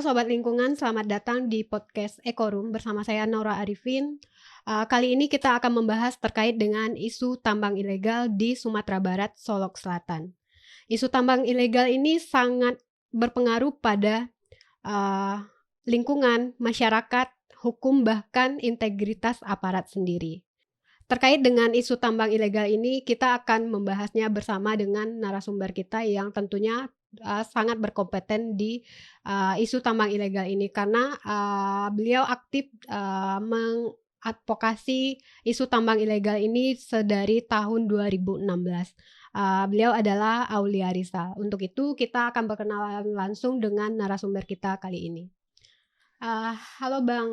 Halo Sobat Lingkungan, selamat datang di podcast Ekorum bersama saya Nora Arifin. Kali ini kita akan membahas terkait dengan isu tambang ilegal di Sumatera Barat, Solok Selatan. Isu tambang ilegal ini sangat berpengaruh pada uh, lingkungan, masyarakat, hukum, bahkan integritas aparat sendiri. Terkait dengan isu tambang ilegal ini, kita akan membahasnya bersama dengan narasumber kita yang tentunya sangat berkompeten di isu tambang ilegal ini karena beliau aktif mengadvokasi isu tambang ilegal ini sedari tahun 2016. Beliau adalah Aulia Rizal. Untuk itu kita akan berkenalan langsung dengan narasumber kita kali ini. Halo Bang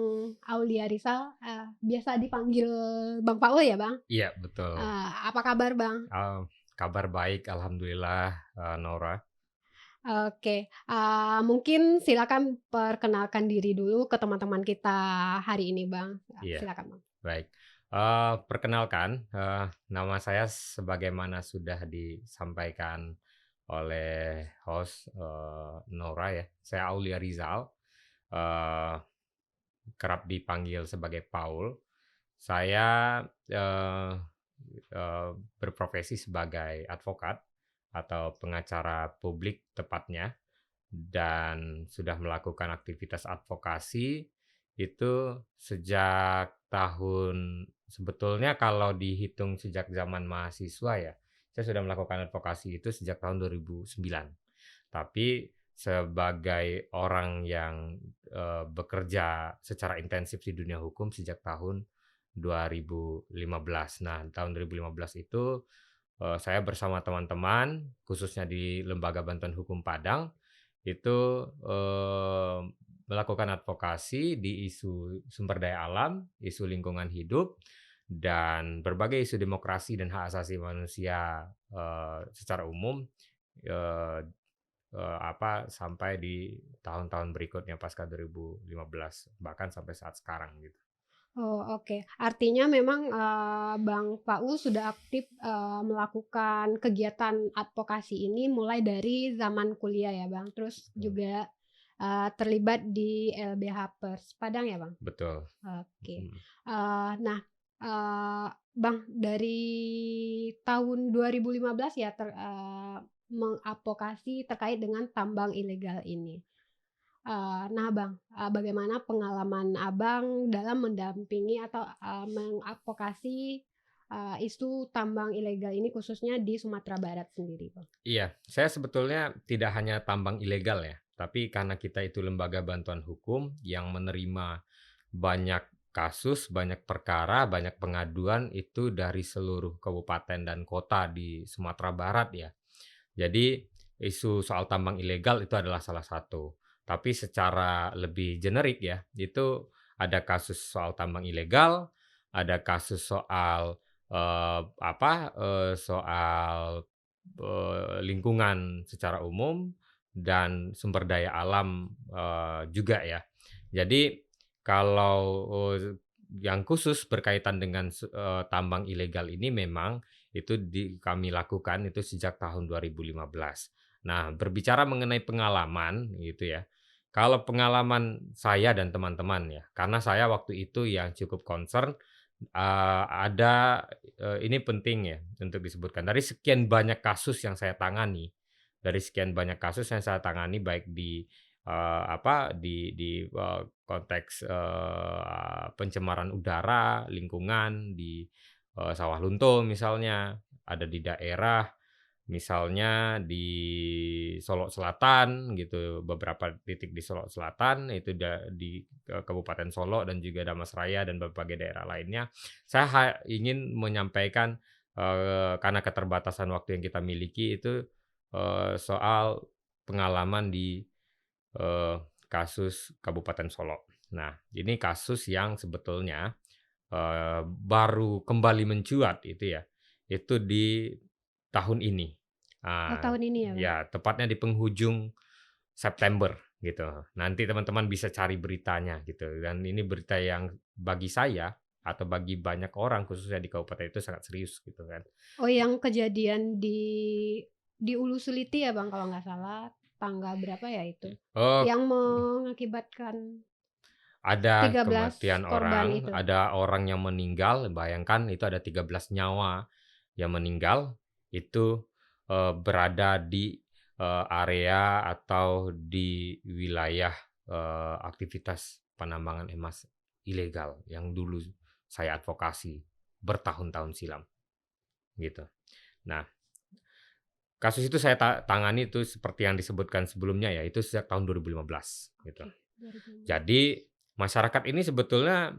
Aulia Rizal, biasa dipanggil Bang Paul ya Bang? Iya betul. Apa kabar Bang? Kabar baik, alhamdulillah, Nora. Oke, mungkin silakan perkenalkan diri dulu ke teman-teman kita hari ini Bang. Iya, Silakan Bang. baik. Perkenalkan, nama saya sebagaimana sudah disampaikan oleh host Nora ya. Saya Aulia Rizal, eee, kerap dipanggil sebagai Paul. Saya eee eee, berprofesi sebagai advokat atau pengacara publik tepatnya. Dan sudah melakukan aktivitas advokasi itu sejak tahun sebetulnya kalau dihitung sejak zaman mahasiswa ya, saya sudah melakukan advokasi itu sejak tahun 2009. Tapi sebagai orang yang, bekerja secara intensif di dunia hukum sejak tahun 2015. Nah, tahun 2015 itu, saya bersama teman-teman, khususnya di Lembaga Bantuan Hukum Padang, itu, melakukan advokasi di isu sumber daya alam, isu lingkungan hidup, dan berbagai isu demokrasi dan hak asasi manusia, secara umum, eee sampai di tahun-tahun berikutnya pasca 2015, bahkan sampai saat sekarang gitu. Oh oke, artinya memang Bang Paul sudah aktif melakukan kegiatan advokasi ini mulai dari zaman kuliah ya Bang, terus Betul. juga terlibat di LBH Pers Padang ya Bang? Betul. Oke. Mhm. Nah, Bang, dari tahun 2015 ya mengadvokasi terkait dengan tambang ilegal ini. Nah Bang, bagaimana pengalaman Abang dalam mendampingi atau mengadvokasi isu tambang ilegal ini khususnya di Sumatera Barat sendiri, Bang? Iya, saya sebetulnya tidak hanya tambang ilegal ya, tapi karena kita itu lembaga bantuan hukum yang menerima banyak kasus, banyak perkara, banyak pengaduan itu dari seluruh kabupaten dan kota di Sumatera Barat ya. Jadi isu soal tambang ilegal itu adalah salah satu. Tapi secara lebih generik ya, itu ada kasus soal tambang ilegal, ada kasus soal soal lingkungan secara umum dan sumber daya alam juga ya. Jadi kalau yang khusus berkaitan dengan tambang ilegal ini memang itu kami lakukan itu sejak tahun 2015. Nah, berbicara mengenai pengalaman gitu ya. Kalau pengalaman saya dan teman-teman ya, karena saya waktu itu yang cukup concern, ini penting ya untuk disebutkan. Dari sekian banyak kasus yang saya tangani, dari sekian banyak kasus yang saya tangani baik di, konteks, pencemaran udara, lingkungan, di Sawah Lunto misalnya, ada di daerah misalnya di Solok Selatan gitu, beberapa titik di Solok Selatan itu di Kabupaten Solok dan juga Damasraya dan berbagai daerah lainnya. Saya ingin menyampaikan, karena keterbatasan waktu yang kita miliki itu, soal pengalaman di, eee, kasus Kabupaten Solok. Nah, ini kasus yang sebetulnya baru kembali mencuat itu ya, itu di tahun ini. Oh Ah, tahun ini ya Bang? ya tepatnya di penghujung September gitu. Nanti teman-teman bisa cari beritanya gitu dan ini berita yang bagi saya atau bagi banyak orang khususnya di kabupaten itu sangat serius gitu kan. Oh yang kejadian di Ulu Suliti ya Bang kalau nggak salah? tanggal berapa ya itu? Oh, Yang mengakibatkan ada 13 kematian korban orang, itu? ada orang yang meninggal, bayangkan itu ada 13 nyawa yang meninggal, itu, berada di, area atau di wilayah, aktivitas penambangan emas ilegal yang dulu saya advokasi bertahun-tahun silam, gitu. Nah, kasus itu saya tangani itu seperti yang disebutkan sebelumnya ya, itu sejak tahun 2015 gitu. Oke, 2015. Jadi masyarakat ini sebetulnya,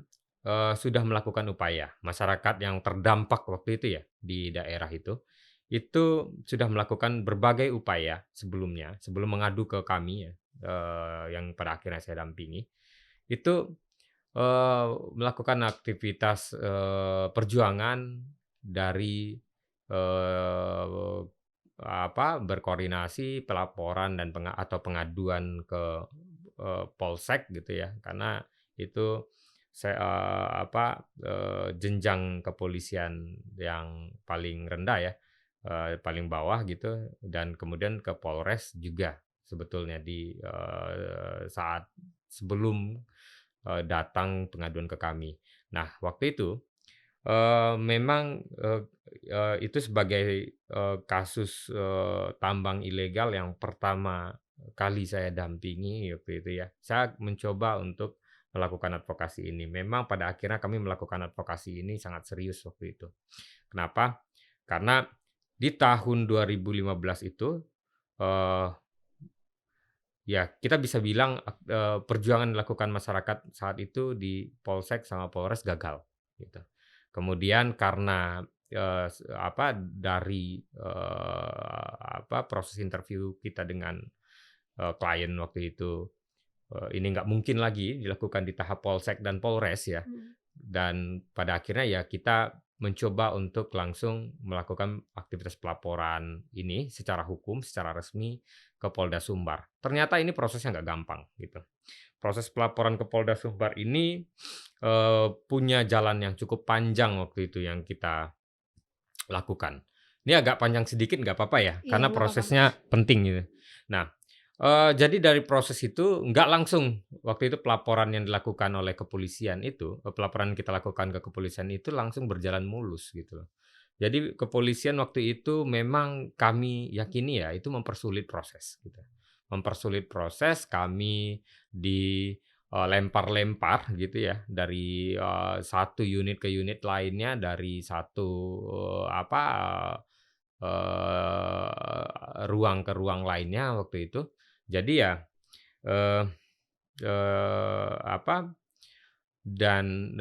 sudah melakukan upaya. Masyarakat yang terdampak waktu itu ya, di daerah itu sudah melakukan berbagai upaya sebelumnya, sebelum mengadu ke kami ya, yang pada akhirnya saya dampingi, itu, melakukan aktivitas, perjuangan dari, eee, berkoordinasi, pelaporan dan atau pengaduan ke, polsek gitu ya, karena itu jenjang kepolisian yang paling rendah ya, paling bawah gitu, dan kemudian ke Polres juga sebetulnya di, saat sebelum, datang pengaduan ke kami. Nah, waktu itu, memang, itu sebagai, kasus, tambang ilegal yang pertama kali saya dampingi waktu itu ya. Saya mencoba untuk melakukan advokasi ini. Memang pada akhirnya kami melakukan advokasi ini sangat serius waktu itu. Kenapa? Karena di tahun 2015 itu, eee, ya kita bisa bilang, perjuangan dilakukan masyarakat saat itu di Polsek sama Polres gagal, gitu. Kemudian karena, dari, proses interview kita dengan, klien waktu itu, ini nggak mungkin lagi dilakukan di tahap Polsek dan Polres ya, Mmm. dan pada akhirnya ya kita mencoba untuk langsung melakukan aktivitas pelaporan ini secara hukum, secara resmi ke Polda Sumbar. Ternyata ini prosesnya nggak gampang gitu. Proses pelaporan ke Polda Sumbar ini, punya jalan yang cukup panjang waktu itu yang kita lakukan. Ini agak panjang sedikit nggak apa-apa ya, Iya, karena nggak apa-apa, Mas. prosesnya penting gitu. Nah, jadi dari proses itu nggak langsung waktu itu pelaporan yang dilakukan oleh kepolisian itu, pelaporan kita lakukan ke kepolisian itu langsung berjalan mulus gitu loh. Jadi kepolisian waktu itu memang kami yakini ya itu mempersulit proses gitu. Mempersulit proses, kami lempar-lempar gitu ya dari, satu unit ke unit lainnya, dari satu, ruang ke ruang lainnya waktu itu. Jadi ya, eee eee, apa, dan,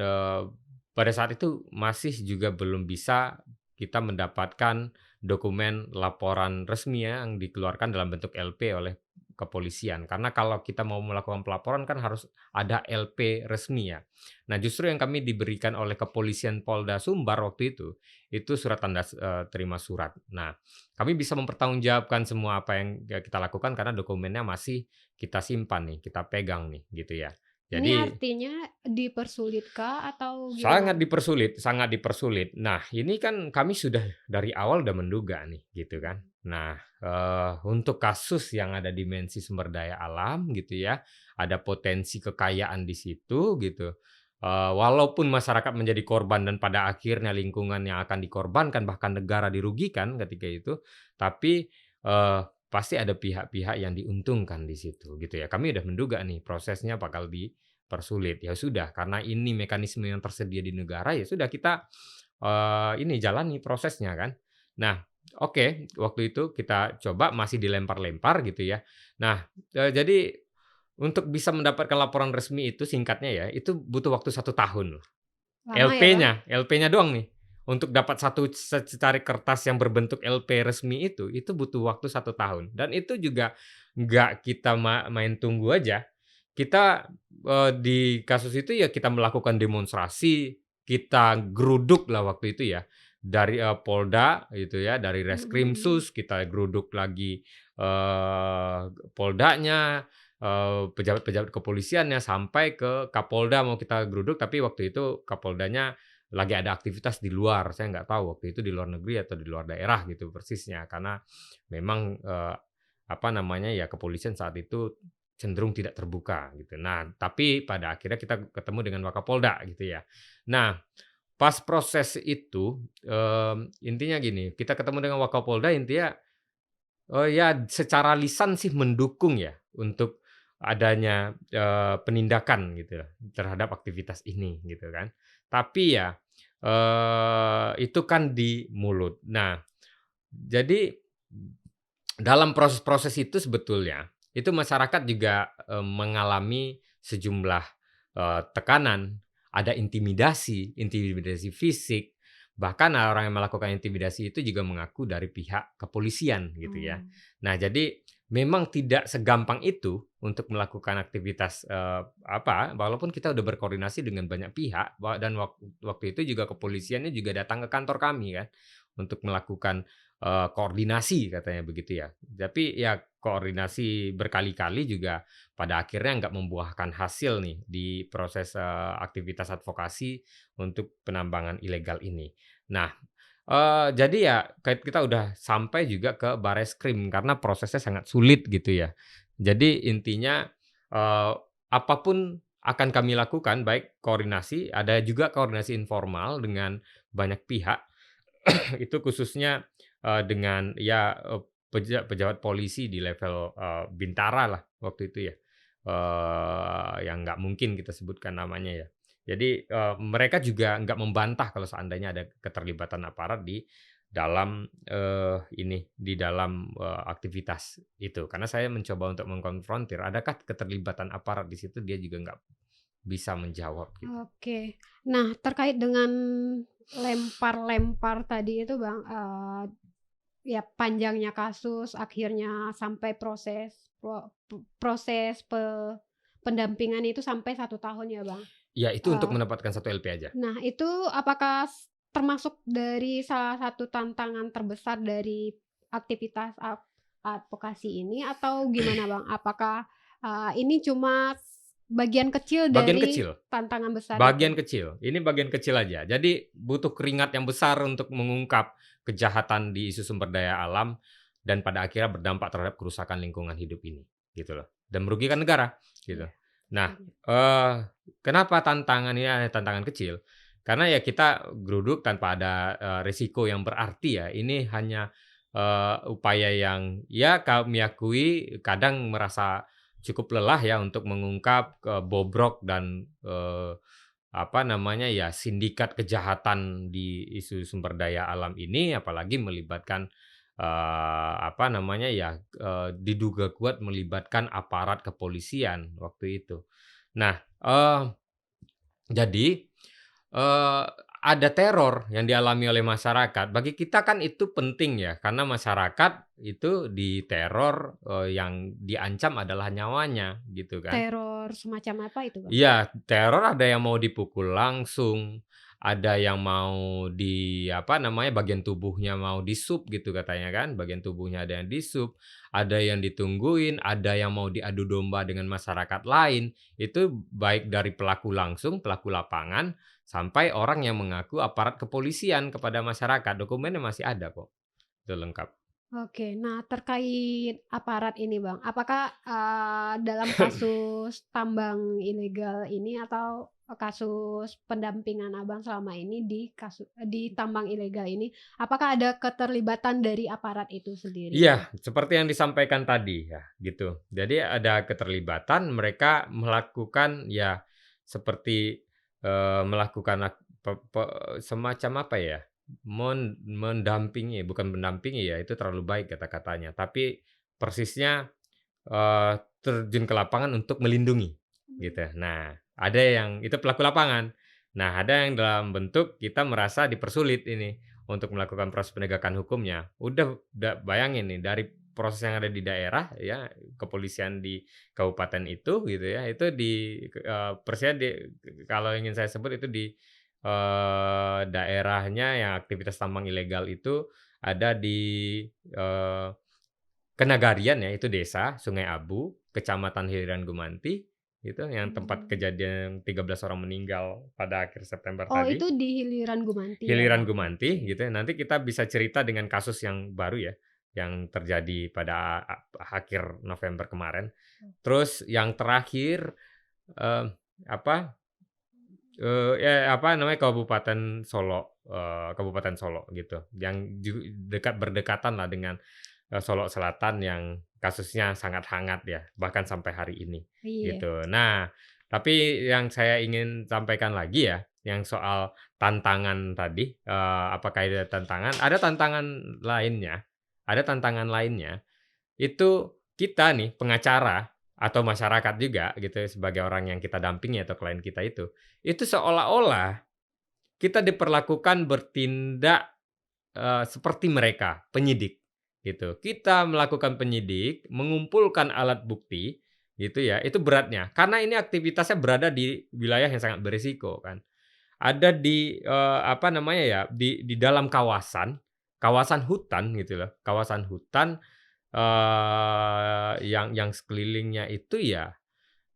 pada saat itu masih juga belum bisa kita mendapatkan dokumen laporan resmi ya yang dikeluarkan dalam bentuk LP oleh kepolisian. Karena kalau kita mau melakukan pelaporan kan harus ada LP resmi ya. Nah, justru yang kami diberikan oleh kepolisian Polda Sumbar waktu itu surat tanda terima surat. Nah, kami bisa mempertanggungjawabkan semua apa yang ya kita lakukan karena dokumennya masih kita simpan nih, kita pegang nih, gitu ya. Ini Jadi artinya dipersulitkah atau gimana? sangat dipersulit, sangat dipersulit. Nah, ini kan kami sudah dari awal udah menduga nih, gitu kan. Nah, untuk kasus yang ada dimensi sumber daya alam gitu ya, ada potensi kekayaan di situ gitu, walaupun masyarakat menjadi korban dan pada akhirnya lingkungan yang akan dikorbankan, bahkan negara dirugikan ketika itu, tapi, pasti ada pihak-pihak yang diuntungkan di situ gitu ya. Kami udah menduga nih prosesnya bakal persulit. Ya sudah, karena ini mekanisme yang tersedia di negara, ya sudah kita, ini jalani prosesnya kan. Nah, oke, waktu itu kita coba masih dilempar-lempar gitu ya. Nah, jadi untuk bisa mendapatkan laporan resmi itu singkatnya ya, itu butuh waktu 1 tahun loh. Lama ya, Bang? LP-nya doang nih, untuk dapat satu secari kertas yang berbentuk LP resmi itu butuh waktu 1 tahun dan itu juga nggak kita main tunggu aja. Kita, di kasus itu ya kita melakukan demonstrasi, kita geruduk lah waktu itu ya, dari, Polda gitu ya, dari Mhm mhm. Reskrimsus kita geruduk lagi, Poldanya, pejabat-pejabat kepolisiannya, sampai ke Kapolda mau kita geruduk, tapi waktu itu Kapoldanya lagi ada aktivitas di luar, saya nggak tahu waktu itu di luar negeri atau di luar daerah gitu persisnya, karena memang, apa namanya ya, kepolisian saat itu cenderung tidak terbuka gitu. Nah, tapi pada akhirnya kita ketemu dengan Wakapolda gitu ya. Nah, pas proses itu, intinya gini, kita ketemu dengan Wakapolda intinya, ya secara lisan sih mendukung ya untuk adanya, penindakan gitu ya terhadap aktivitas ini gitu kan. Tapi ya, itu kan di mulut. Nah, jadi dalam proses-proses itu sebetulnya, itu masyarakat juga, mengalami sejumlah, tekanan, ada intimidasi fisik, bahkan orang yang melakukan intimidasi itu juga mengaku dari pihak kepolisian gitu ya. Oh, Nah jadi memang tidak segampang itu untuk melakukan aktivitas, walaupun kita udah berkoordinasi dengan banyak pihak dan waktu itu juga kepolisiannya juga datang ke kantor kami kan, untuk melakukan koordinasi katanya begitu ya. Tapi ya koordinasi berkali-kali juga pada akhirnya nggak membuahkan hasil nih di proses, aktivitas advokasi untuk penambangan ilegal ini. Nah, jadi ya kita udah sampai juga ke Bareskrim karena prosesnya sangat sulit gitu ya. Jadi intinya, apa akan kami lakukan baik koordinasi, ada juga koordinasi informal dengan banyak pihak itu khususnya, dengan ya, pejabat polisi di level, bintara lah waktu itu ya, yang nggak mungkin kita sebutkan namanya ya. Jadi, mereka juga nggak membantah kalau seandainya ada keterlibatan aparat di dalam, di dalam, aktivitas itu. Karena saya mencoba untuk mengkonfrontir, adakah keterlibatan aparat di situ, dia juga nggak bisa menjawab gitu. oke. Nah, terkait dengan lempar-lempar tadi itu Bang, ya panjangnya kasus akhirnya sampai proses pendampingan itu sampai 1 tahun ya Bang? Ya itu untuk Eee, mendapatkan 1 LP aja. nah itu apakah termasuk dari salah satu tantangan terbesar dari aktivitas advokasi ini atau gimana Bang? Apakah, ini cuma bagian kecil Bagian dari kecil. tantangan besar itu? Bagian kecil, ini bagian kecil aja. Jadi butuh keringat yang besar untuk mengungkap kejahatan di isu sumber daya alam dan pada akhirnya berdampak terhadap kerusakan lingkungan hidup ini, gitu loh. Dan merugikan negara, gitu. Iya, Nah, betul. kenapa tantangan ini hanya tantangan kecil? Karena ya kita geruduk tanpa ada, risiko yang berarti ya. Ini hanya, upaya yang ya kami akui kadang merasa cukup lelah ya untuk mengungkap, bobrok dan, apa namanya ya, sindikat kejahatan di isu sumber daya alam ini, apalagi melibatkan, apa namanya ya, diduga kuat melibatkan aparat kepolisian waktu itu. Nah, jadi, ada teror yang dialami oleh masyarakat. Bagi kita kan itu penting ya, karena masyarakat itu diteror, yang diancam adalah nyawanya, gitu kan. Teror semacam apa itu Bang? Iya, teror ada yang mau dipukul langsung, ada yang mau apa namanya, bagian tubuhnya mau disup gitu katanya kan, bagian tubuhnya ada yang disup, ada yang ditungguin, ada yang mau diadu domba dengan masyarakat lain. Itu baik dari pelaku langsung, pelaku lapangan, sampai orang yang mengaku aparat kepolisian kepada masyarakat. Dokumennya masih ada kok, itu lengkap. Oke, nah terkait aparat ini Bang, apakah, dalam kasus tambang ilegal ini atau, kasus pendampingan Abang selama ini di tambang ilegal ini, apakah ada keterlibatan dari aparat itu sendiri Bang? Iya, seperti yang disampaikan tadi ya, gitu. Jadi ada keterlibatan, mereka melakukan ya seperti, melakukan semacam apa ya, mendampingi, bukan mendampingi ya, itu terlalu baik kata-katanya, tapi persisnya, terjun ke lapangan untuk melindungi, gitu. Nah, ada yang itu pelaku lapangan. Nah, ada yang dalam bentuk kita merasa dipersulit ini untuk melakukan proses penegakan hukumnya. Udah bayangin nih dari proses yang ada di daerah ya, kepolisian di kabupaten itu gitu ya, itu persisnya kalau ingin saya sebut itu di, daerahnya yang aktivitas tambang ilegal itu ada di, eee Kenagarian ya, itu desa, Sungai Abu, Kecamatan Hiliran Gumanti, gitu, yang tempat Mmm. kejadian 13 orang meninggal pada akhir September Oh tadi. itu di Hiliran Gumanti ya Hiliran Bang? Gumanti, Oke. gitu ya, nanti kita bisa cerita dengan kasus yang baru ya, yang terjadi pada akhir November kemarin. Terus yang terakhir, eee, apa, apa namanya, Kabupaten Solo gitu, yang berdekatan lah dengan, Solo Selatan yang kasusnya sangat hangat ya, bahkan sampai hari ini, Iya. gitu. Nah, tapi yang saya ingin sampaikan lagi ya, yang soal tantangan tadi, apakah ada tantangan? Ada tantangan lainnya, itu kita nih pengacara atau masyarakat juga gitu ya, sebagai orang yang kita dampingi atau klien kita itu seolah-olah kita diperlakukan bertindak, seperti mereka, penyidik, gitu. Kita melakukan penyidik, mengumpulkan alat bukti, gitu ya, itu beratnya. Karena ini aktivitasnya berada di wilayah yang sangat berisiko kan. Ada di, apa namanya ya, di dalam kawasan hutan gitu loh, kawasan hutan, yang sekelilingnya itu ya,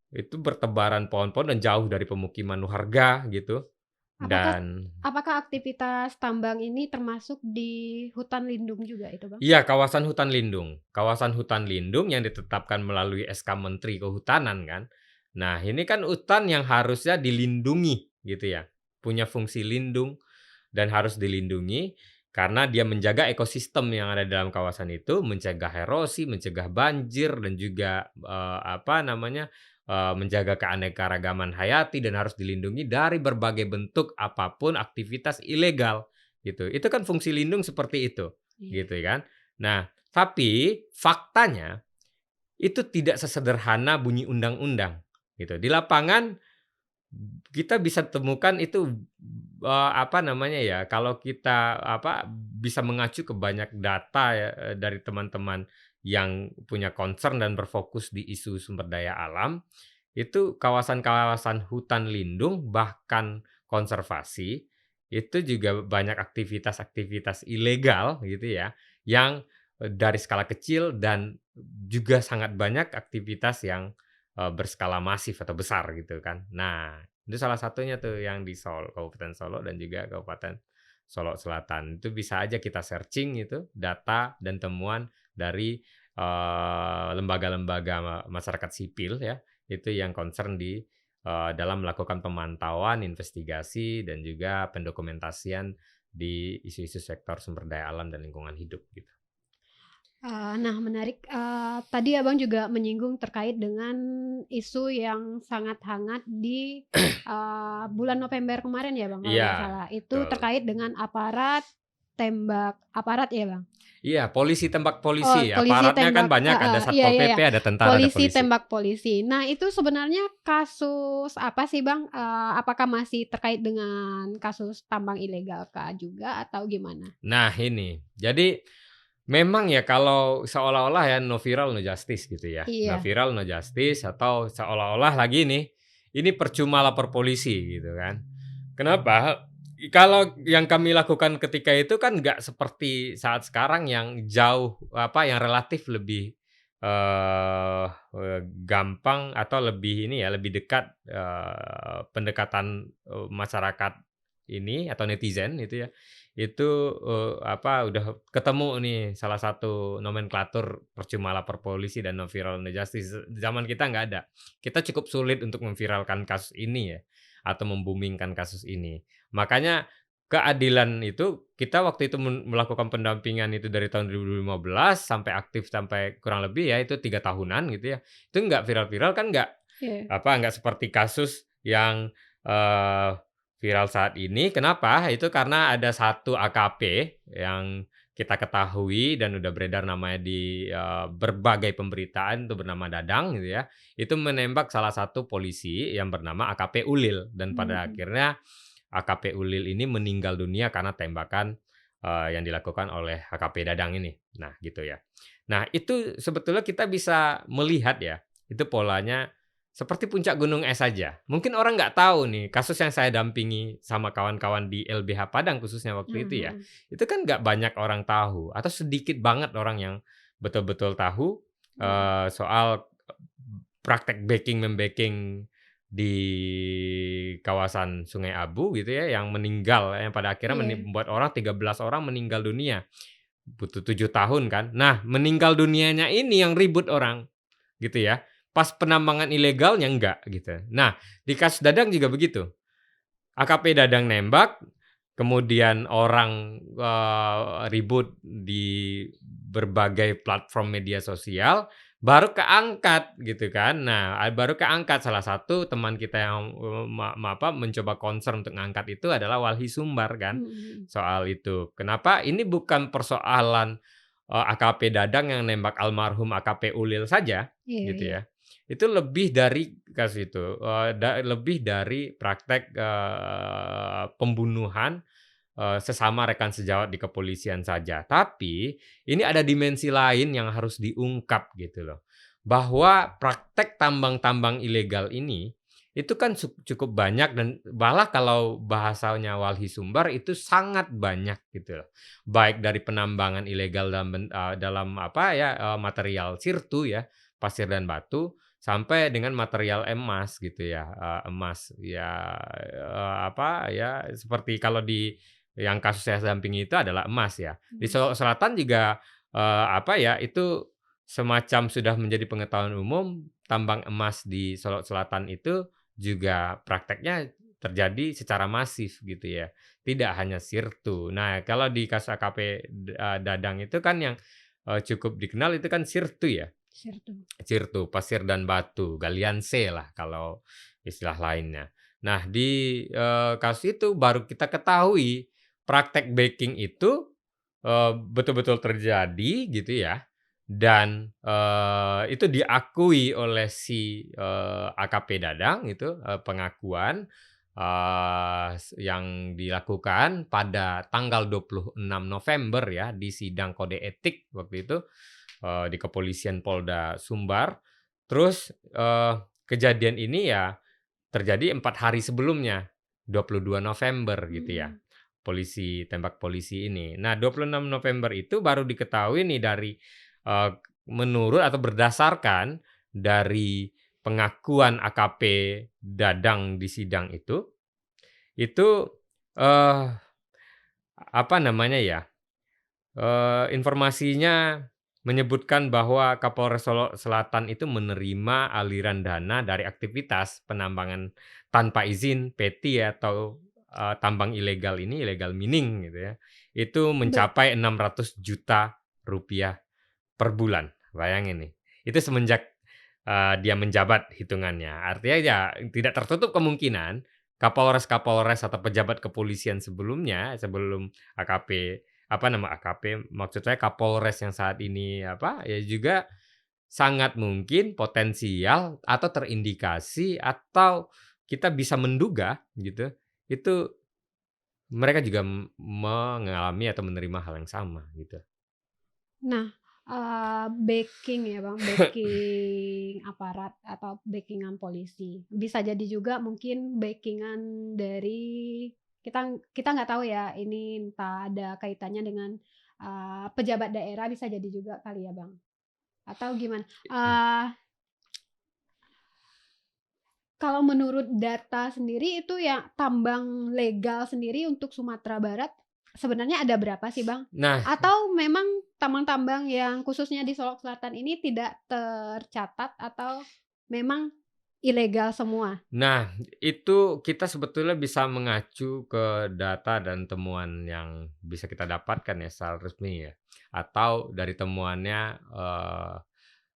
itu bertebaran pohon-pohon dan jauh dari pemukiman warga gitu, Apakah dan apakah aktivitas tambang ini termasuk di hutan lindung juga itu, Bang? iya, kawasan hutan lindung yang ditetapkan melalui SK Menteri Kehutanan kan. Nah, ini kan hutan yang harusnya dilindungi gitu ya, punya fungsi lindung dan harus dilindungi karena dia menjaga ekosistem yang ada dalam kawasan itu, mencegah erosi, mencegah banjir dan juga, apa namanya, menjaga keanekaragaman hayati dan harus dilindungi dari berbagai bentuk apapun aktivitas ilegal, gitu. Itu kan fungsi lindung seperti itu, Iya. gitu kan. Nah, tapi faktanya itu tidak sesederhana bunyi undang-undang, gitu. Di lapangan kita bisa temukan itu, apa namanya ya, kalau kita, apa, bisa mengacu ke banyak data ya, dari teman-teman yang punya concern dan berfokus di isu sumber daya alam, itu kawasan-kawasan hutan lindung bahkan konservasi, itu juga banyak aktivitas-aktivitas ilegal gitu ya, yang, dari skala kecil dan juga sangat banyak aktivitas yang, berskala masif atau besar gitu kan. Nah, itu salah satunya tuh yang di Kabupaten Solo dan juga Kabupaten Solo Selatan. Itu bisa aja kita searching itu data dan temuan dari, lembaga-lembaga masyarakat sipil ya, itu yang concern di, dalam melakukan pemantauan, investigasi, dan juga pendokumentasian di isu-isu sektor sumber daya alam dan lingkungan hidup gitu. Nah menarik, tadi Abang juga menyinggung terkait dengan isu yang sangat hangat di, bulan November kemarin ya Bang, kalau nggak Iya, salah. Itu betul. terkait dengan aparat tembak aparat ya Bang? Iya, polisi tembak Oh, polisi, polisi aparatnya kan tembak banyak, ada iya Satpol iya iya, PP, ada tentara, ada polisi polisi. tembak polisi. Nah, itu sebenarnya kasus apa sih, Bang? Apakah masih terkait dengan kasus tambang ilegal kah juga atau gimana? Nah ini, jadi memang ya kalau seolah-olah ya no viral no justice gitu ya, no Iya, viral no justice atau seolah-olah lagi nih, ini percuma lapor polisi gitu kan. Kenapa? Kalau yang kami lakukan ketika itu kan nggak seperti saat sekarang yang jauh apa, yang relatif lebih, eee eee, gampang atau lebih ini ya, lebih dekat, pendekatan, masyarakat ini atau netizen itu ya, itu, apa, udah ketemu nih salah satu nomenklatur percuma lapor polisi dan no viral no justice. Zaman kita nggak ada. Kita cukup sulit untuk memviralkan kasus ini ya, atau membumingkan kasus ini. Makanya keadilan itu kita waktu itu melakukan pendampingan itu dari tahun 2015 sampai aktif sampai kurang lebih ya itu 3 tahunan gitu ya. Itu nggak viral-viral kan nggak iya. apa, nggak seperti kasus yang, eee, viral saat ini. Kenapa? Itu karena ada satu AKP yang kita ketahui dan udah beredar namanya di, berbagai pemberitaan itu bernama Dadang gitu ya. Itu menembak salah satu polisi yang bernama AKP Ulil dan pada Mhm. akhirnya AKP Ulil ini meninggal dunia karena tembakan, yang dilakukan oleh AKP Dadang ini. Nah gitu ya. Nah itu sebetulnya kita bisa melihat ya, itu polanya seperti puncak gunung es saja. Mungkin orang nggak tahu nih, kasus yang saya dampingi sama kawan-kawan di LBH Padang khususnya waktu itu ya, Mhm. itu kan nggak banyak orang tahu atau sedikit banget orang yang betul-betul tahu, Iya. soal praktek backing-membacking di kawasan Sungai Abu gitu ya, yang meninggal, yang pada akhirnya Iya. membuat 13 orang meninggal dunia. butuh 7 tahun kan. Nah, meninggal dunianya ini yang ribut orang, gitu ya. Pas penambangan ilegalnya enggak, gitu. Nah, di kasus Dadang juga begitu. AKP Dadang nembak, kemudian orang, ribut di berbagai platform media sosial, baru keangkat gitu kan. Nah, baru keangkat salah satu teman kita yang, mencoba concern untuk ngangkat itu adalah Walhi Sumbar kan, Mhm. soal itu. Kenapa? Ini bukan persoalan, AKP Dadang yang nembak almarhum AKP Ulil saja, Iya, gitu iya. ya. Itu lebih dari kasus itu, lebih dari praktek, pembunuhan, sesama rekan sejawat di kepolisian saja. Tapi, ini ada dimensi lain yang harus diungkap gitu loh. Bahwa praktek tambang-tambang ilegal ini, itu kan cukup banyak dan malah kalau bahasanya Walhi Sumbar itu sangat banyak gitu loh. Baik dari penambangan ilegal dalam apa ya, material sirtu ya, pasir dan batu, sampai dengan material emas gitu ya, emas ya, apa ya, seperti kalau di yang kasus saya dampingi itu adalah emas ya. Di Mhm. Solok Selatan juga, apa ya, itu semacam sudah menjadi pengetahuan umum, tambang emas di Solok Selatan itu juga prakteknya terjadi secara masif gitu ya, tidak hanya sirtu. Nah, kalau di kasus AKP Dadang itu kan yang, cukup dikenal itu kan sirtu ya. Sirtu. Sirtu, pasir dan batu, galian C lah kalau istilah lainnya. Nah di, kasus itu baru kita ketahui praktek backing itu, betul-betul terjadi gitu ya, dan, itu diakui oleh si, AKP Dadang itu, pengakuan, yang dilakukan pada tanggal 26 November ya di sidang kode etik waktu itu, di kepolisian Polda Sumbar. Terus, kejadian ini ya terjadi 4 hari sebelumnya, 22 November gitu ya, Mhm. tembak polisi ini. Nah 26 November itu baru diketahui nih dari, eee, menurut atau berdasarkan dari pengakuan AKP Dadang di sidang itu, eee, apa namanya ya, informasinya menyebutkan bahwa Kapolres Solo Selatan itu menerima aliran dana dari aktivitas penambangan tanpa izin (PETI) atau, tambang ilegal ini, illegal mining gitu ya, itu Be mencapai Rp600 juta per bulan, bayangin nih. Itu semenjak, dia menjabat hitungannya. Artinya ya tidak tertutup kemungkinan kapolres-kapolres atau pejabat kepolisian sebelumnya, sebelum AKP apa nama AKP, maksud saya Kapolres yang saat ini apa, ya juga sangat mungkin potensial atau terindikasi atau kita bisa menduga gitu, itu mereka juga mengalami atau menerima hal yang sama gitu. Nah, backing ya Bang, backing aparat atau backing-an polisi. Bisa jadi juga mungkin backing-an dari kita kita nggak tahu ya, ini entah ada kaitannya dengan, pejabat daerah bisa jadi juga kali ya Bang? Atau gimana? Kalau menurut data sendiri itu ya tambang legal sendiri untuk Sumatera Barat sebenarnya ada berapa sih, Bang? Nah Atau memang tambang-tambang yang khususnya di Solok Selatan ini tidak tercatat atau memang ilegal semua? Nah, itu kita sebetulnya bisa mengacu ke data dan temuan yang bisa kita dapatkan ya secara resmi ya, atau dari temuannya,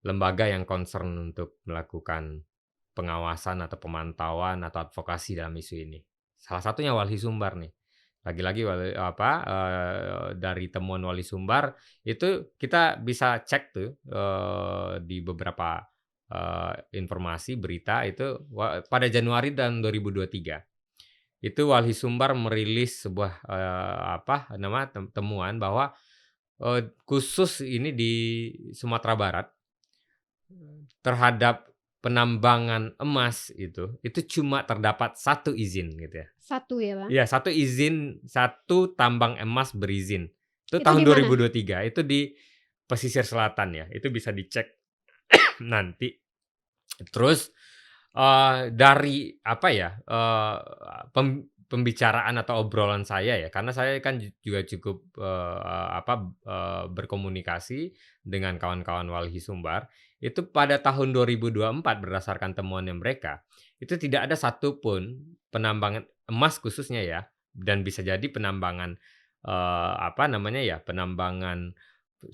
lembaga yang concern untuk melakukan pengawasan atau pemantauan atau advokasi dalam isu ini. Salah satunya Walhi Sumbar nih. Lagi-lagi dari temuan Wali Sumbar itu kita bisa cek tuh, di beberapa, informasi berita itu pada Januari tahun 2023. Itu Wali Sumbar merilis sebuah, temuan bahwa, khusus ini di Sumatera Barat terhadap penambangan emas itu cuma terdapat satu izin gitu ya. Satu ya, Bang? Iya, satu izin, satu tambang emas berizin. Itu Itu tahun di mana? 2023, itu di pesisir selatan ya, itu bisa dicek nanti. Terus, dari apa ya, pembicaraan atau obrolan saya ya, karena saya kan juga cukup, berkomunikasi dengan kawan-kawan Walhi Sumbar, itu pada tahun 2024 berdasarkan temuannya mereka, itu tidak ada satupun penambangan emas khususnya ya, dan bisa jadi penambangan, penambangan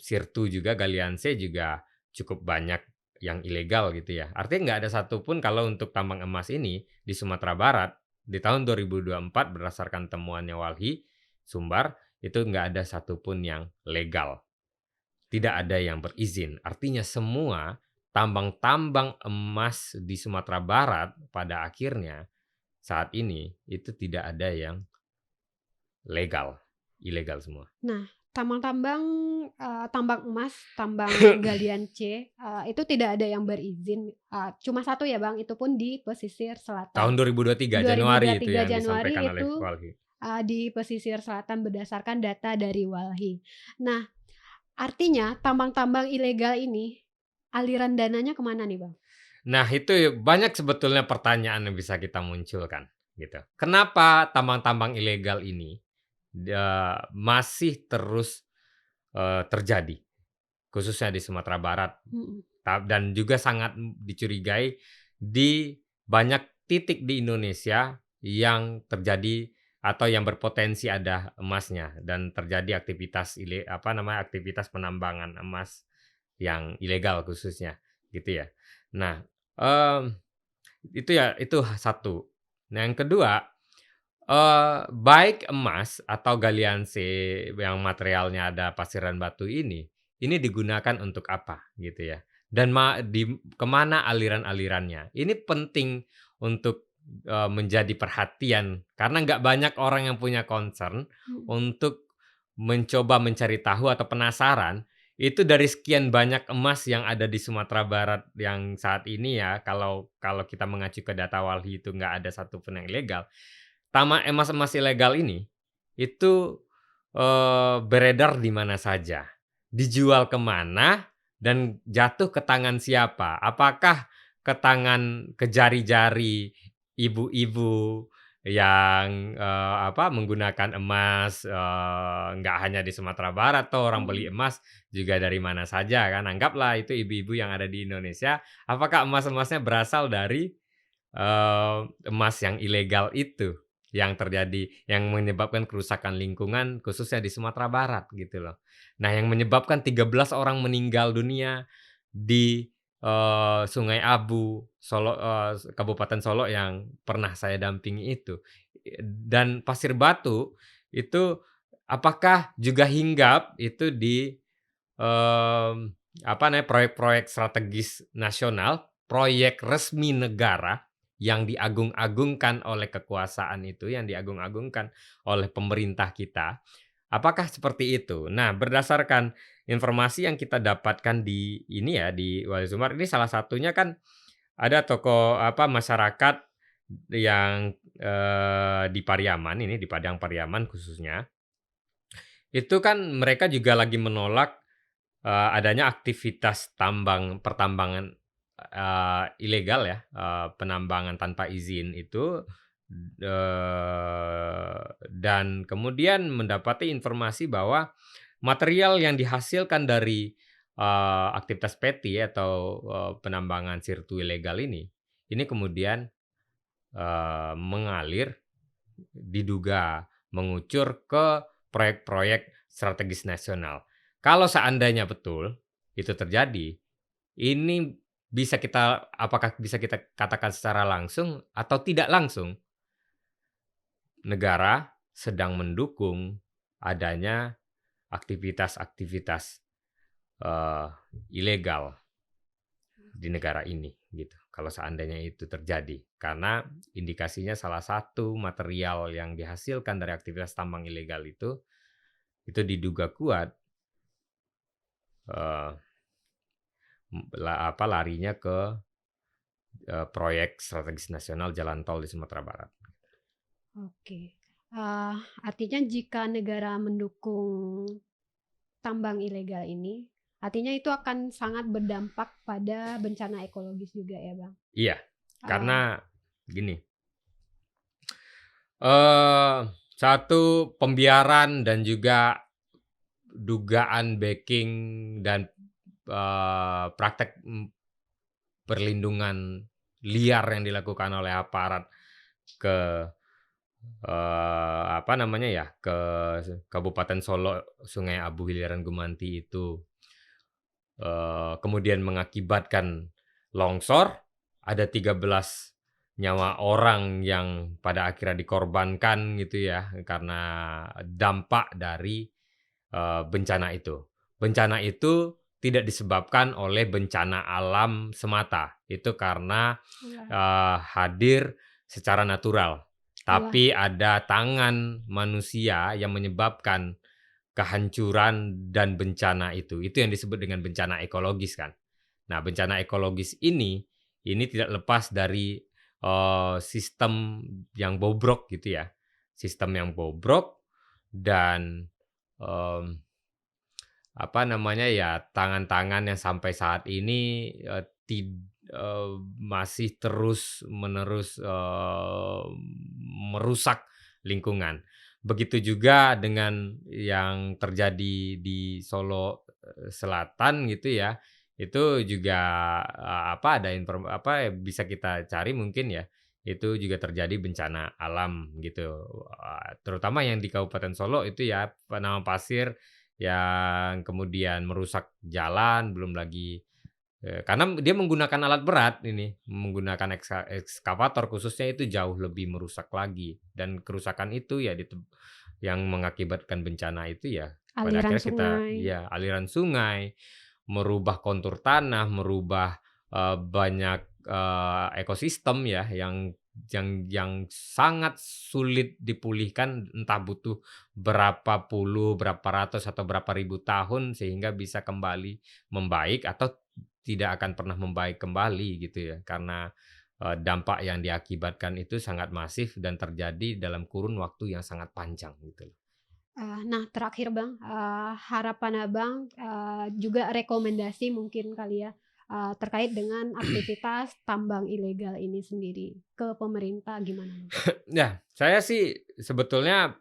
sirtu juga, galian C juga cukup banyak yang ilegal gitu ya. Artinya nggak ada satupun kalau untuk tambang emas ini di Sumatera Barat di tahun 2024 berdasarkan temuannya Walhi Sumbar, itu nggak ada satupun yang legal. Tidak ada yang berizin. Artinya semua tambang-tambang emas di Sumatera Barat pada akhirnya saat ini itu tidak ada yang legal, ilegal semua. Nah, tambang-tambang, tambang emas, tambang galian C, itu tidak ada yang berizin, cuma satu ya Bang, itu pun di pesisir Tahun selatan. 2023 Januari itu 2023 yang disampaikan Januari oleh itu, Walhi. di pesisir selatan berdasarkan data dari Walhi. Nah, artinya tambang-tambang ilegal ini, aliran dananya kemana nih Bang? Nah, itu banyak sebetulnya pertanyaan yang bisa kita munculkan, gitu. Kenapa tambang-tambang ilegal ini masih terus terjadi, khususnya di Sumatera Barat, Mhm, dan juga sangat dicurigai di banyak titik di Indonesia yang terjadi atau yang berpotensi ada emasnya dan terjadi aktivitas penambangan emas yang ilegal khususnya, gitu ya. Nah, mmm, itu ya, itu satu. Nah, yang kedua, baik emas atau galian C yang materialnya ada pasir dan batu ini digunakan untuk apa gitu ya, dan kemana aliran-alirannya. Ini penting untuk, menjadi perhatian karena nggak banyak orang yang punya concern mhm. untuk mencoba mencari tahu atau penasaran, itu dari sekian banyak emas yang ada di Sumatera Barat yang saat ini ya, kalau kalau kita mengacu ke data Walhi itu nggak ada satupun yang ilegal. Emas-emas ilegal ini, itu, beredar di mana saja, dijual ke mana, dan jatuh ke tangan siapa. Apakah ke jari-jari ibu-ibu yang, menggunakan emas, nggak hanya di Sumatera Barat toh orang beli Mhm. emas juga dari mana saja kan. Anggaplah itu ibu-ibu yang ada di Indonesia, apakah emas-emasnya berasal dari emas yang ilegal itu, yang terjadi, yang menyebabkan kerusakan lingkungan khususnya di Sumatera Barat gitu loh. Nah, yang menyebabkan 13 orang meninggal dunia di, Sungai Abu, Solo, Kabupaten Solo yang pernah saya dampingi itu. Dan pasir batu itu apakah juga hinggap itu di, proyek-proyek strategis nasional, proyek resmi negara yang diagung-agungkan oleh kekuasaan itu, yang diagung-agungkan oleh pemerintah kita, apakah seperti itu? Nah, berdasarkan informasi yang kita dapatkan di ini ya, di Wali Sumbar ini salah satunya kan ada tokoh masyarakat yang, di Pariaman ini, di Padang Pariaman khususnya, itu kan mereka juga lagi menolak adanya aktivitas pertambangan, ilegal ya, penambangan tanpa izin itu, dan kemudian mendapati informasi bahwa material yang dihasilkan dari, aktivitas peti atau, penambangan sirtu ilegal ini kemudian, mengalir, diduga mengucur ke proyek-proyek strategis nasional. Kalau seandainya betul itu terjadi, ini apakah bisa kita katakan secara langsung atau tidak langsung, negara sedang mendukung adanya aktivitas-aktivitas, eee, ilegal di negara ini gitu, kalau seandainya itu terjadi. Karena indikasinya salah satu material yang dihasilkan dari aktivitas tambang ilegal itu diduga kuat, eee, larinya ke, proyek strategis nasional jalan tol di Sumatera Barat. Oke, eee, artinya jika negara mendukung tambang ilegal ini, artinya itu akan sangat berdampak pada bencana ekologis juga ya, Bang? Iya, Eee, karena gini, Eee, Satu pembiaran dan juga dugaan backing dan, praktek, perlindungan liar yang dilakukan oleh aparat ke, apa namanya ya, ke Kabupaten Solo, Sungai Abu Hiliran Gumanti itu, kemudian mengakibatkan longsor, ada 13 nyawa orang yang pada akhirnya dikorbankan gitu ya, karena dampak dari, bencana itu. Bencana itu tidak disebabkan oleh bencana alam semata, itu karena, Wah hadir secara natural, wah, tapi ada tangan manusia yang menyebabkan kehancuran dan bencana itu yang disebut dengan bencana ekologis kan. Nah, bencana ekologis ini tidak lepas dari, sistem yang bobrok gitu ya. Sistem yang bobrok dan, mmm, apa namanya ya, tangan-tangan yang sampai saat ini, masih terus-menerus, merusak lingkungan. Begitu juga dengan yang terjadi di Solo, Selatan gitu ya, itu juga, apa, ada bisa kita cari mungkin ya, itu juga terjadi bencana alam gitu, terutama yang di Kabupaten Solo itu ya, penambangan pasir yang kemudian merusak jalan, belum lagi, karena dia menggunakan alat berat ini, menggunakan ekskavator khususnya itu jauh lebih merusak lagi dan kerusakan itu ya yang mengakibatkan bencana itu ya pada aliran akhirnya kita sungai. ya aliran sungai, merubah kontur tanah, merubah, banyak, ekosistem ya yang sangat sulit dipulihkan entah butuh berapa puluh, berapa ratus, atau berapa ribu tahun sehingga bisa kembali membaik atau tidak akan pernah membaik kembali gitu ya, karena, dampak yang diakibatkan itu sangat masif dan terjadi dalam kurun waktu yang sangat panjang gitu loh. Nah terakhir Bang, harapan Abang, juga rekomendasi mungkin kali ya, terkait dengan aktivitas tambang ilegal ini sendiri ke pemerintah gimana Bang? Ya, saya sih sebetulnya,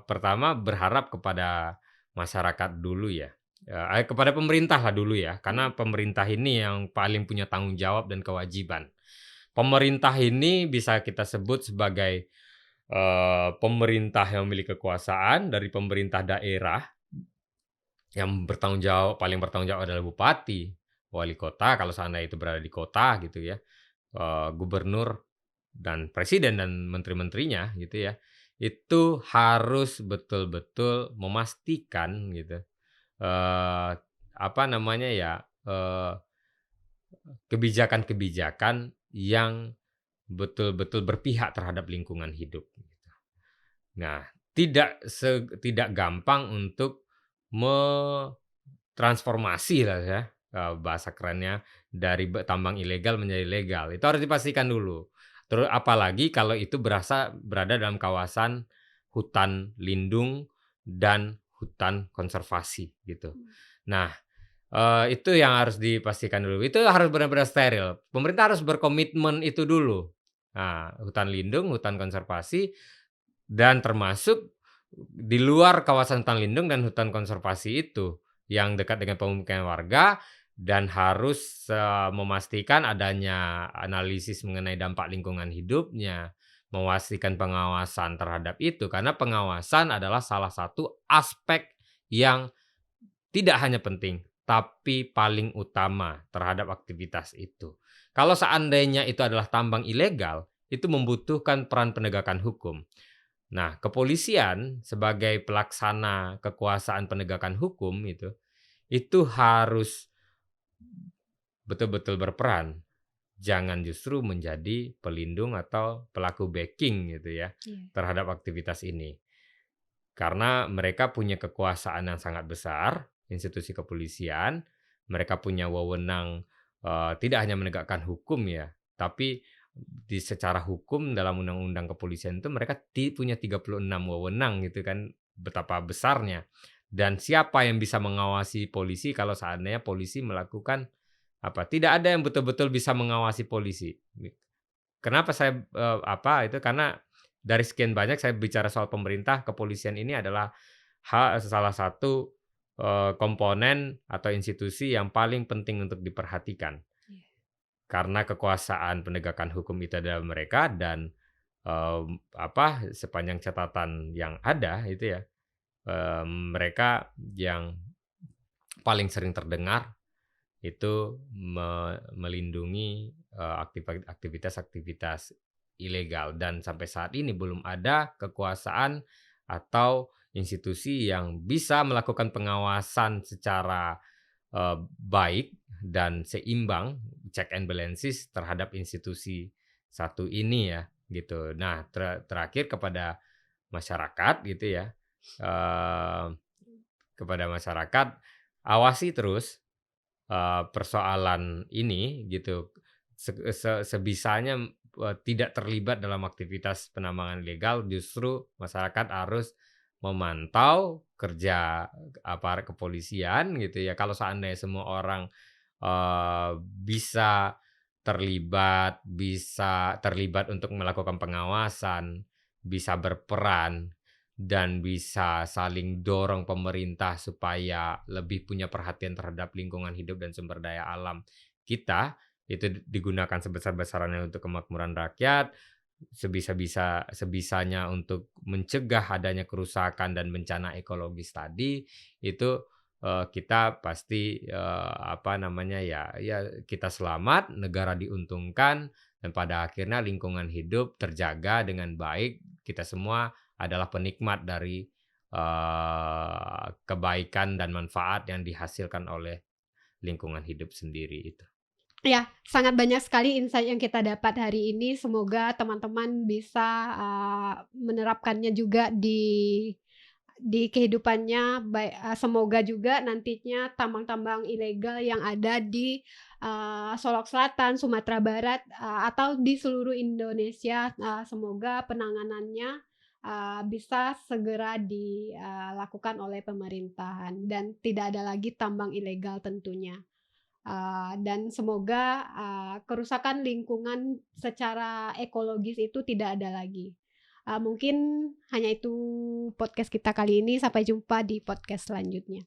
pertama berharap kepada masyarakat dulu ya, kepada pemerintah lah dulu ya, Mhm, karena pemerintah ini yang paling punya tanggung jawab dan kewajiban. Pemerintah ini bisa kita sebut sebagai, pemerintah yang memiliki kekuasaan dari pemerintah daerah yang paling bertanggung jawab adalah bupati, wali kota kalau seandainya itu berada di kota gitu ya, gubernur dan presiden dan menteri-menterinya gitu ya, itu harus betul-betul memastikan gitu, eee, apa namanya ya, kebijakan-kebijakan yang betul-betul berpihak terhadap lingkungan hidup gitu. Nah, tidak gampang untuk transformasi lah ya, bahasa kerennya, dari tambang ilegal menjadi legal, itu harus dipastikan dulu. Terus apalagi kalau itu berada dalam kawasan hutan lindung dan hutan konservasi gitu. mhm. Nah, itu yang harus dipastikan dulu, itu harus benar-benar steril. Pemerintah harus berkomitmen itu dulu. Nah, hutan lindung, hutan konservasi, dan termasuk di luar kawasan hutan lindung dan hutan konservasi itu, yang dekat dengan pemukiman warga dan harus, memastikan adanya analisis mengenai dampak lingkungan hidupnya, memastikan pengawasan terhadap itu, karena pengawasan adalah salah satu aspek yang tidak hanya penting, tapi paling utama terhadap aktivitas itu. Kalau seandainya itu adalah tambang ilegal, itu membutuhkan peran penegakan hukum. Nah, kepolisian sebagai pelaksana kekuasaan penegakan hukum itu harus betul-betul berperan. Jangan justru menjadi pelindung atau pelaku backing gitu ya Iya. terhadap aktivitas ini. Karena mereka punya kekuasaan yang sangat besar, institusi kepolisian, mereka punya wewenang, tidak hanya menegakkan hukum ya, tapi secara hukum dalam undang-undang kepolisian itu mereka punya 36 wewenang gitu kan, betapa besarnya. Dan siapa yang bisa mengawasi polisi kalau seandainya polisi melakukan tidak ada yang betul-betul bisa mengawasi polisi. Kenapa saya, karena dari sekian banyak saya bicara soal pemerintah, kepolisian ini adalah salah satu, komponen atau institusi yang paling penting untuk diperhatikan. Iya. Karena kekuasaan penegakan hukum itu adalah mereka dan, sepanjang catatan yang ada itu ya, mereka yang paling sering terdengar itu melindungi, aktivitas-aktivitas ilegal dan sampai saat ini belum ada kekuasaan atau institusi yang bisa melakukan pengawasan secara, baik dan seimbang, check and balances terhadap institusi satu ini ya, gitu. Nah, terakhir kepada masyarakat gitu ya, eee, kepada masyarakat, awasi terus persoalan ini gitu, sebisanya, tidak terlibat dalam aktivitas penambangan ilegal, justru masyarakat harus memantau kerja aparat kepolisian gitu ya. Kalau seandainya semua orang, bisa terlibat untuk melakukan pengawasan, bisa berperan, dan bisa saling dorong pemerintah supaya lebih punya perhatian terhadap lingkungan hidup dan sumber daya alam kita, itu digunakan sebesar-besarannya untuk kemakmuran rakyat, sebisanya untuk mencegah adanya kerusakan dan bencana ekologis tadi, itu, kita pasti, kita selamat, negara diuntungkan, dan pada akhirnya lingkungan hidup terjaga dengan baik, kita semua adalah penikmat dari, kebaikan dan manfaat yang dihasilkan oleh lingkungan hidup sendiri itu. Ya, sangat banyak sekali insight yang kita dapat hari ini. Semoga teman-teman bisa, menerapkannya juga di kehidupannya, semoga juga nantinya tambang-tambang ilegal yang ada di, Solok Selatan, Sumatera Barat, atau di seluruh Indonesia, semoga penanganannya, bisa segera dilakukan oleh pemerintahan dan tidak ada lagi tambang ilegal tentunya. Dan semoga, kerusakan lingkungan secara ekologis itu tidak ada lagi. Mungkin hanya itu podcast kita kali ini, sampai jumpa di podcast selanjutnya.